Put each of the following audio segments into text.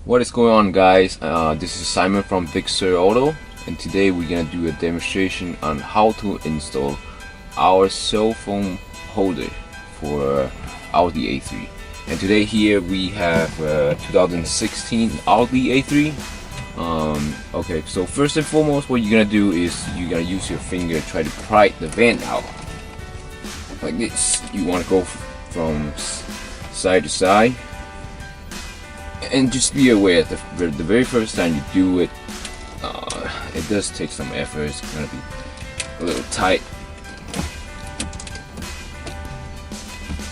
What is going on, guys? This is Simon from Fixer Auto, and today we're gonna do a demonstration on how to install our cell phone holder for Audi A3. And today here we have 2016 Audi A3. Okay, so first and foremost, what you're gonna do is you're gonna use your finger, try to pry the vent out like this. You want to go from side to side. And just be aware that the very first time you do it, it does take some effort. It's gonna be a little tight.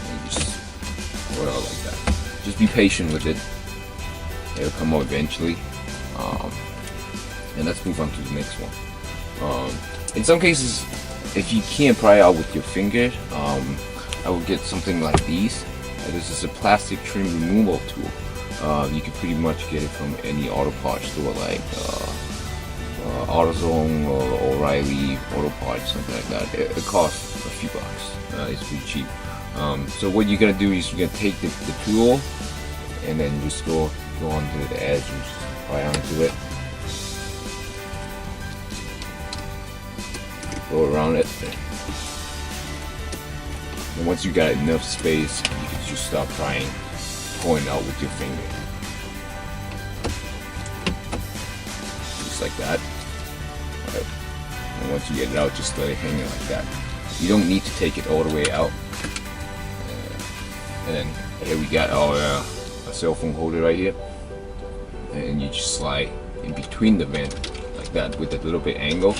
And just pull it out like that. Just be patient with it. It'll come out eventually. And let's move on to the next one. In some cases, if you can't pry out with your finger, I will get something like these. This is a plastic trim removal tool. You can pretty much get it from any auto parts store like AutoZone or O'Reilly Auto Parts, something like that. It costs a few bucks. It's pretty cheap. So what you're gonna do is you're gonna take the tool and then just go onto the edge and just pry onto it. Go around it. And once you got enough space, you can just start prying. Pulling out with your finger, just like that. Right. And once you get it out, just let it hang like that. You don't need to take it all the way out. And then here we got our cell phone holder right here, and you just slide in between the vent like that with a little bit angle.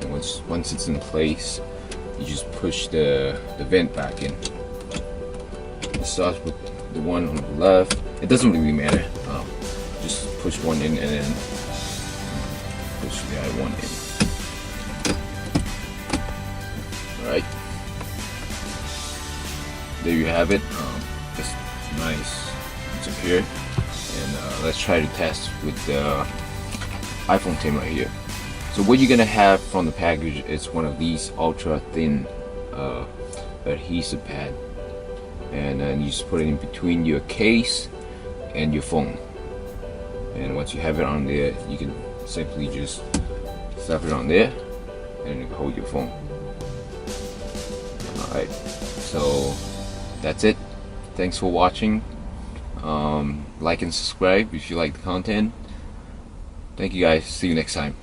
And once it's in place, you just push the vent back in. It starts with the one on the left. It doesn't really matter. Just push one in and then push the other one in. Alright. There you have it. Just nice and secure. And let's try to test with the iPhone 10 right here. So what you're gonna have from the package is one of these ultra thin adhesive pad. And then you just put it in between your case and your phone. And once you have it on there, you can simply just slap it on there and hold your phone. Alright, so that's it. Thanks for watching. Like and subscribe if you like the content. Thank you guys. See you next time.